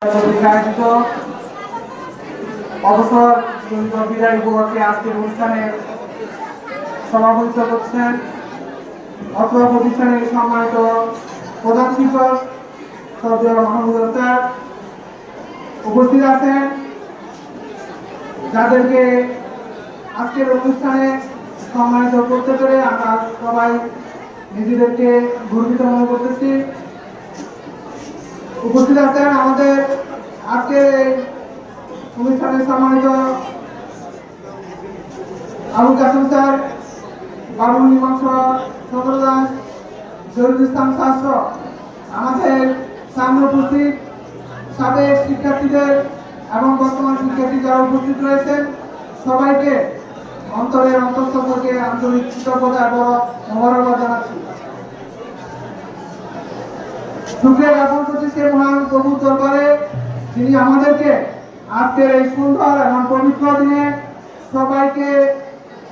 আয়োজিত অবসর বিদায় উপলক্ষে আজকের অনুষ্ঠানে সভাপতিত্ব করছেন অত্র প্রতিষ্ঠানের সম্মানিত প্রধান শিক্ষক সদর মাহমুদুল স্যার। উপস্থিত আছেন যাদেরকে আজকের অনুষ্ঠানে সম্মানিত করতে পেরে আমরা সবাই নিজেদেরকে গর্বিত মনে করতেছি। উপস্থিত আছেন আমাদের আজকে অনুষ্ঠানে সম্মানিত আবুল কাসেম স্যার, বাবুল মীমাংস সদরদাস, জহিরুল ইসলাম স্যার, আমাদের সামনে উপস্থিত সাবেক শিক্ষার্থীদের এবং বর্তমান শিক্ষার্থী যারা উপস্থিত রয়েছেন সবাইকে অন্তরের অন্তঃস্থল থেকে আন্তরিক কৃতজ্ঞতা এবং মোবারকবাদ জানাচ্ছি। শুকরিয়া জ্ঞাপন করছি সে মহান প্রভুর দরবারে যিনি আমাদেরকে আজকের এই সুন্দর এবং পবিত্র দিনে সবাইকে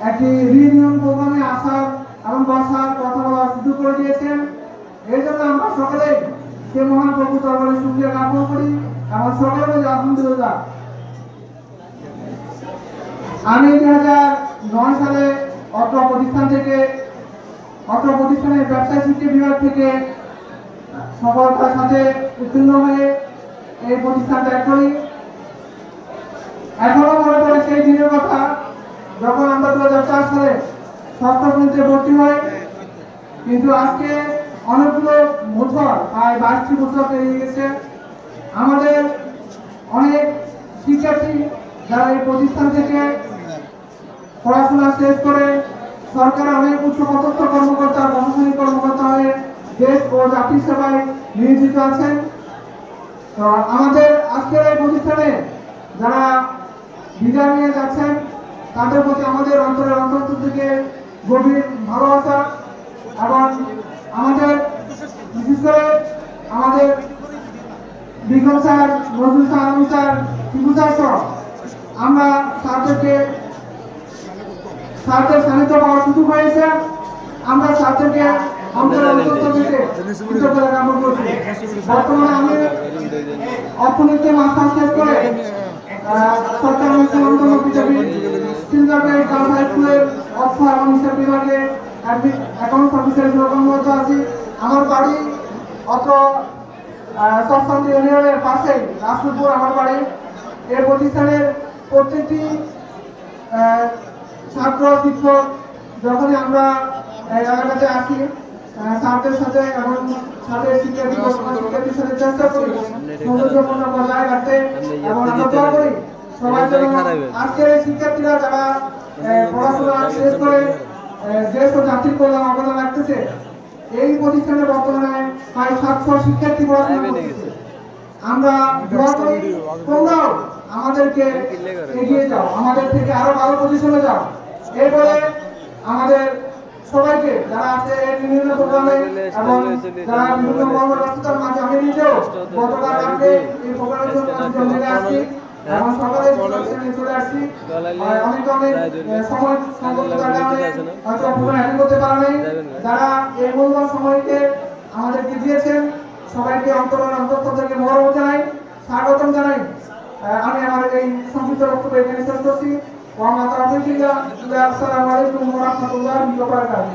একটি রিউনিয়ন প্রোগ্রামে আসার এবং বসার কথা বলার সুযোগ করে দিয়েছেন। এই জন্য আমরা সকলেই সে মহান প্রভুর দরবারে শুকরিয়া জ্ঞাপন করি এবং সকলে বলি আলহামদুলিল্লাহ। আমি 2009 সালে অত্র প্রতিষ্ঠানের ব্যবসায় শিক্ষা বিভাগ থেকে সফলতার সাথে উত্তীর্ণ হয়ে এই প্রতিষ্ঠান ত্যাগ করি। এখনো মনে পড়ে সেই দিনের কথা যখন আমরা 2004 সালে ষষ্ঠ শ্রেণীতে ভর্তি হই, কিন্তু আজকে অনেকগুলো বছর প্রায় 22টি বছর পেরিয়ে গেছে। আমাদের অনেক শিক্ষার্থী যারা এই প্রতিষ্ঠান থেকে পড়াশোনা শেষ করে সরকারের অনেক উচ্চপদস্থ কর্মকর্তা, প্রশাসনিক কর্মকর্তা হয়ে দেশ ও জাতির সেবায় নিয়োজিত আছেন। তো আমাদের আজকের এই প্রতিষ্ঠানে যারা বিদায় নিয়ে যাচ্ছেন তাদের প্রতি আমাদের অন্তরের অন্তঃস্থল থেকে গভীর ভালোবাসা এবং আমাদের বিশেষ করে আমাদের Bikram sir, Nazrul sir, Alam sir, Tipu sir সহ আমরা স্যারদের সান্নিধ্য পাওয়ার সুযোগ হয়েছে। আমরা স্যারদেরকে অন্তরের অন্তঃস্থল থেকে কৃতজ্ঞতা জ্ঞাপন করছি। বর্তমানে আমি অর্থনীতি মাস্টার্স শেষ করে সরকার স্কুলের অর্থ এবং হিসাব বিভাগে অ্যাকাউন্টস অফিসার হিসেবে কর্মরত আছি। আমার বাড়ি অত্র সবসন্তি ইউনিয়নের পাশে রাসুলপুর আমার বাড়ি। এই প্রতিষ্ঠানের প্রত্যেকটি ছাত্র শিক্ষক যখনই আমরা এলাকাতে আসি স্যারদের সাথে এবং সাথে শিক্ষার্থীর সাথে চেষ্টা করি সৌন্দর্যপূর্ণ বজায় রাখতে এবং আমরা দোয়া করি সবাই যেন আজকের এই শিক্ষার্থীরা যারা পড়াশোনা শেষ করে দেশ ও জাতির কল্যাণ অবদান রাখতেছে। এই প্রতিষ্ঠানে বর্তমানে প্রায় 700 শিক্ষার্থী পড়াশোনা করতেছে। আমরা দোয়া করি তোমরাও আমাদেরকে এগিয়ে যাও, আমাদের থেকে আরো ভালো পজিশনে যাও। এরপরে আমাদের সবাইকে যারা আছে এই বিভিন্ন প্রোগ্রামে এবং যারা বিভিন্ন কর্মব্যস্ততার মাঝে আমি নিজেও গতকাল রাতে এই প্রোগ্রামের জন্য আসছি এবং সকালে চলে আসছি। অনেক সময় সংকল্পতার কারণে হয়তো প্রোগ্রাম অ্যাটেন্ড করতে পারা নাই। যারা এই মূল্যবান সময়কে আমাদেরকে দিয়েছেন সবাইকে অন্তরের অন্তঃস্থল থেকে মোবারক জানাই, স্বাগতম জানাই। আমি আমার এই সংক্ষিপ্ত বক্তব্য এখানে শেষ করছি। আসসালামু আলাইকুম ওয়া রাহমাতুল্লাহি ওয়া বারাকাতুহু।